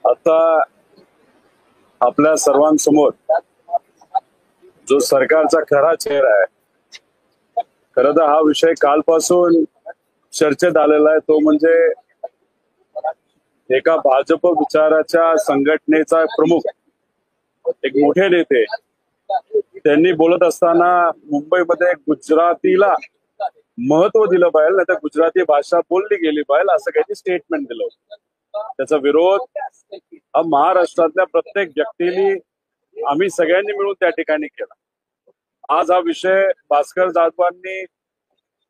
आता आपल्या सर्वांसमोर जो सरकारचा खरा चेहरा आहे, खरं तर हा विषय कालपासून चर्चेत आलेला आहे, तो म्हणजे एका भाजप विचाराच्या संघटनेचा प्रमुख, एक मोठे नेते, त्यांनी बोलत असताना मुंबईमध्ये गुजरातीला महत्व दिलं पाहिजे, नाही तर गुजराती भाषा बोलली गेली पाहिजे असं काही स्टेटमेंट दिलं होतं. त्याचा विरोध हा महाराष्ट्रातल्या प्रत्येक व्यक्तीने, आम्ही सगळ्यांनी मिळून त्या ठिकाणी केला. आज हा विषय भास्कर जाधवांनी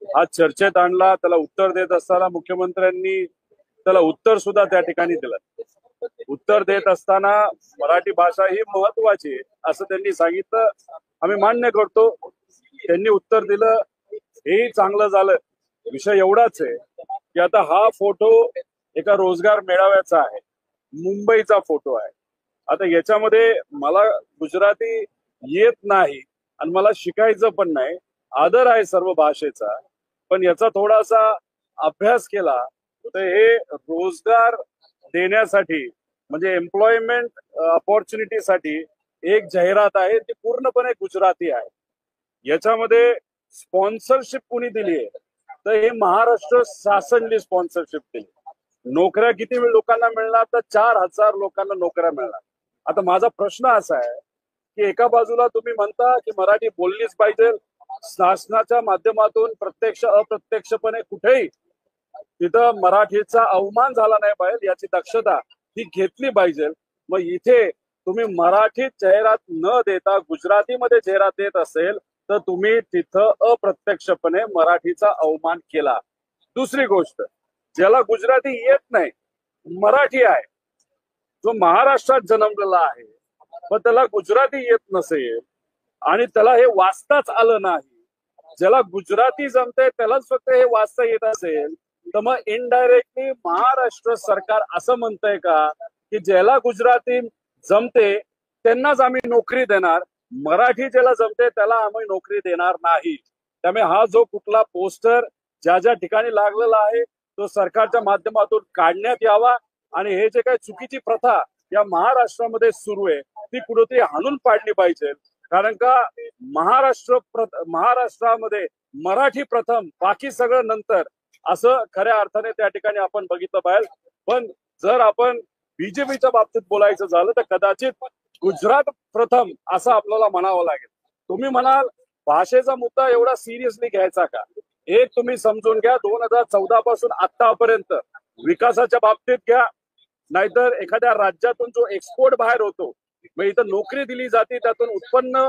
आज चर्चेत आणला, त्याला उत्तर देत असताना मुख्यमंत्र्यांनी त्याला उत्तर सुद्धा त्या ठिकाणी दिलं. उत्तर देत असताना मराठी भाषा ही महत्वाची असं त्यांनी सांगितलं. आम्ही मान्य करतो, त्यांनी उत्तर दिलं, हेही चांगलं झालं. विषय एवढाच आहे की आता हा फोटो एका रोजगार मेळाव्याचा आहे, मुंबईचा फोटो आहे. आता याच्यामध्ये मला गुजराती येत नाही आणि मला शिकायचं पण नाही, आदर आहे सर्व भाषेचा, पण याचा थोडासा अभ्यास केला तर हे रोजगार देण्यासाठी म्हणजे एम्प्लॉयमेंट अपॉर्च्युनिटीसाठी एक जाहिरात आहे, ती पूर्णपणे गुजराती आहे. याच्यामध्ये स्पॉन्सरशिप कुणी दिली आहे तर हे महाराष्ट्र शासनाने स्पॉन्सरशिप दिली. नोकऱ्या किती लोकांना मिळणार तर 4,000 लोकांना नोकऱ्या मिळणार. आता माझा प्रश्न असा आहे की एका बाजूला तुम्ही म्हणता की मराठी बोललीच पाहिजे, शासनाच्या माध्यमातून प्रत्यक्ष अप्रत्यक्षपणे कुठेही तिथं मराठीचा अवमान झाला नाही पाहिजे याची दक्षता ही घेतली पाहिजे. मग इथे तुम्ही मराठीत जाहिरात न देता गुजरातीमध्ये जाहिरात देत असेल तर तुम्ही तिथं अप्रत्यक्षपणे मराठीचा अवमान केला. दुसरी गोष्ट, ज्याला गुजराती येत नाही, मराठी आहे, जो महाराष्ट्रात जन्मलेला आहे, पण त्याला गुजराती येत नसेल आणि त्याला हे वाचताच आलं नाही, ज्याला गुजराती जमते त्यालाच फक्त हे वाचता येत असेल, तर मग इनडायरेक्टली महाराष्ट्र सरकार असं म्हणतंय का की ज्याला गुजराती जमते त्यांनाच आम्ही नोकरी देणार, मराठी ज्याला जमते त्याला आम्ही नोकरी देणार नाही. त्यामुळे हा जो कुठला पोस्टर ज्या ज्या ठिकाणी लागलेला आहे तो सरकारच्या माध्यमातून काढण्यात यावा आणि हे जे काही चुकीची प्रथा या महाराष्ट्रामध्ये सुरू आहे ती कुठेतरी हाणून पाडली पाहिजे. कारण का महाराष्ट्रामध्ये मराठी प्रथम, बाकी सगळं नंतर, असं खऱ्या अर्थाने त्या ठिकाणी आपण बघितलं पाहिजे. पण जर आपण बीजेपीच्या बाबतीत बोलायचं झालं तर कदाचित गुजरात प्रथम असं आपल्याला म्हणावं लागेल. तुम्ही म्हणाल भाषेचा मुद्दा एवढा सिरियसली घ्यायचा का? एक तुम्ही समजून घ्या, 2014 पासून आतापर्यंत विकासाच्या बाबतीत घ्या, नाहीतर एखाद्या राज्यातून जो एक्सपोर्ट बाहेर होतो, मग इथं नोकरी दिली जाते, त्यातून उत्पन्न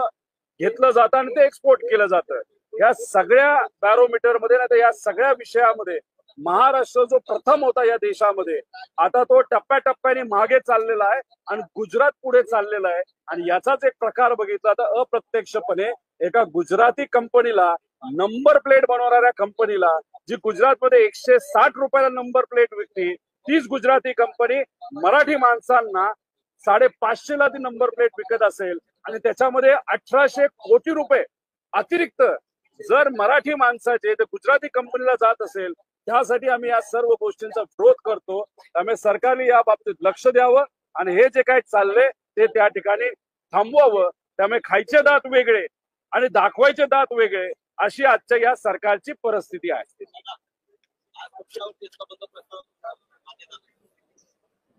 घेतलं जातं आणि ते एक्सपोर्ट केलं जातं. या सगळ्या बॅरोमीटर मध्ये, नाही तर या सगळ्या विषयामध्ये महाराष्ट्र जो प्रथम होता या देशामध्ये, आता तो टप्प्याटप्प्याने मागे चाललेला आहे आणि गुजरात पुढे चाललेला आहे. आणि याचाच एक प्रकार बघितला तर अप्रत्यक्षपणे एका गुजराती कंपनीला, नंबर प्लेट बनवणाऱ्या कंपनीला, जी गुजरातमध्ये 160 रुपयाला नंबर प्लेट विकते, तीच गुजराती कंपनी मराठी माणसांना 550 ला ती नंबर प्लेट विकत असेल आणि त्याच्यामध्ये 1800 कोटी रुपये अतिरिक्त जर मराठी माणसाचे तर गुजराती कंपनीला जात असेल, त्यासाठी आम्ही या सर्व गोष्टींचा विरोध करतो. त्यामुळे सरकारने या बाबतीत लक्ष द्यावं आणि हे जे काही चाललंय ते त्या ठिकाणी थांबवावं. त्यामुळे खायचे दात वेगळे आणि दाखवायचे दात वेगळे, अशी आजच्या या सरकारची परिस्थिती आहे.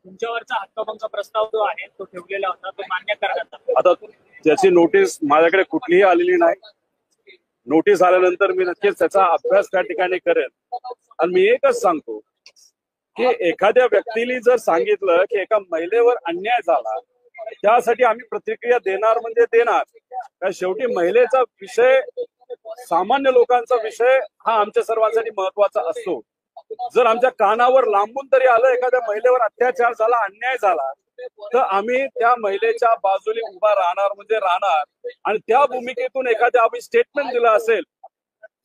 तुमच्यावरचा हक्कभंग प्रस्ताव जो आहे तो ठेवलेला होता, तो मान्य करण्यात आला. आता त्याची नोटीस माझ्याकडे कुठलीही आलेली नाही. नोटीस आल्यानंतर मी नक्कीच त्याचा अभ्यास त्या ठिकाणी करेन. आणि मी एकच सांगतो की एखाद्या व्यक्तीने जर सांगितलं की एका महिलेवर अन्याय झाला, त्यासाठी आम्ही प्रतिक्रिया देणार म्हणजे देणार. कारण शेवटी महिलेचा विषय, सामान्य लोकांचा विषय हा आमच्या सर्वांसाठी महत्वाचा असतो. जर आमच्या कानावर लांबून तरी आलं एखाद्या महिलेवर अत्याचार झाला, अन्याय झाला, तर आम्ही त्या महिलेच्या बाजूने उभा राहणार म्हणजे राहणार. आणि त्या भूमिकेतून एखाद्या आम्ही स्टेटमेंट दिलं असेल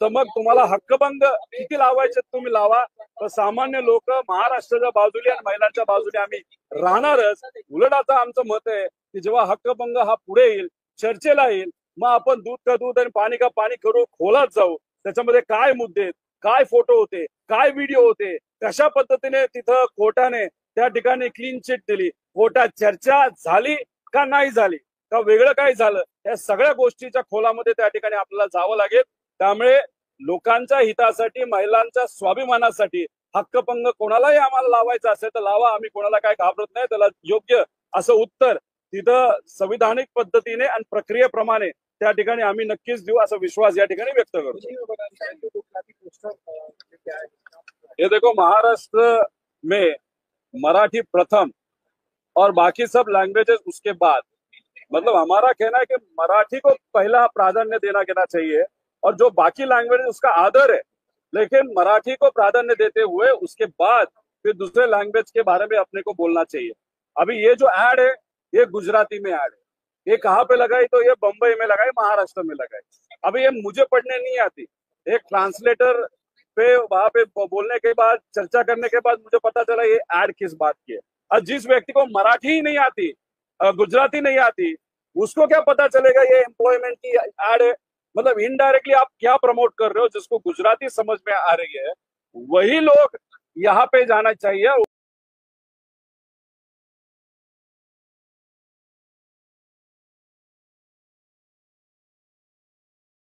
तर मग तुम्हाला हक्कभंग किती लावायचे तुम्ही लावा, तर सामान्य लोक महाराष्ट्राच्या बाजूने आणि महिलांच्या बाजूने आम्ही राहणारच. उलट आता आमचं मत आहे की जेव्हा हक्कभंग हा पुढे येईल, चर्चेला येईल, मग आपण दूध का दूध आणि पाणी का पाणी करू, खोलात जाऊ, त्याच्यामध्ये काय मुद्दे आहेत काय फोटो होते, काय व्हिडिओ होते, कशा पद्धतीने तिथं कोर्टाने त्या ठिकाणी क्लीन चिट दिली, कोर्टात चर्चा झाली का नाही झाली, का वेगळं काय झालं, या सगळ्या गोष्टीच्या खोलामध्ये त्या ठिकाणी आपल्याला जावं लागेल. त्यामुळे लोकांच्या हितासाठी, महिलांच्या स्वाभिमानासाठी हक्कभंग कोणालाही आम्हाला लावायचा असेल तर लावा, आम्ही कोणाला काय घाबरत नाही. त्याला योग्य असं उत्तर तिथं संविधानिक पद्धतीने आणि प्रक्रियेप्रमाणे त्या ठिकाणी आम्ही नक्कीच देऊ, असा विश्वास या ठिकाणी व्यक्त करतो. ये देखो, महाराष्ट्र में मराठी प्रथम और बाकी सब लैंग्वेजेस उसके बाद, मतलब हमारा कहना है कि मराठी को पहला प्राधान्य देना चाहिए और जो बाकी लैंग्वेज उसका आदर है, लेकिन मराठी को प्राधान्य देते हुए उसके बाद फिर दूसरे लैंग्वेज के बारे में अपने को बोलना चाहिए. अभी ये जो ऐड है ये गुजराती में ऐड है, ये कहाँ पे लगाई, तो ये बंबई में लगाई, महाराष्ट्र में लगाई. अभी ये मुझे पढ़ने नहीं आती, एक ट्रांसलेटर पे वहां पे बोलने के बाद, चर्चा करने के बाद मुझे पता चला ये ऐड किस बात की है. और जिस व्यक्ति को मराठी ही नहीं आती, गुजराती नहीं आती, उसको क्या पता चलेगा ये एम्प्लॉयमेंट की ऐड है. मतलब इनडायरेक्टली आप क्या प्रमोट कर रहे हो, जिसको गुजराती समझ में आ रही है वही लोग यहाँ पे जाना चाहिए.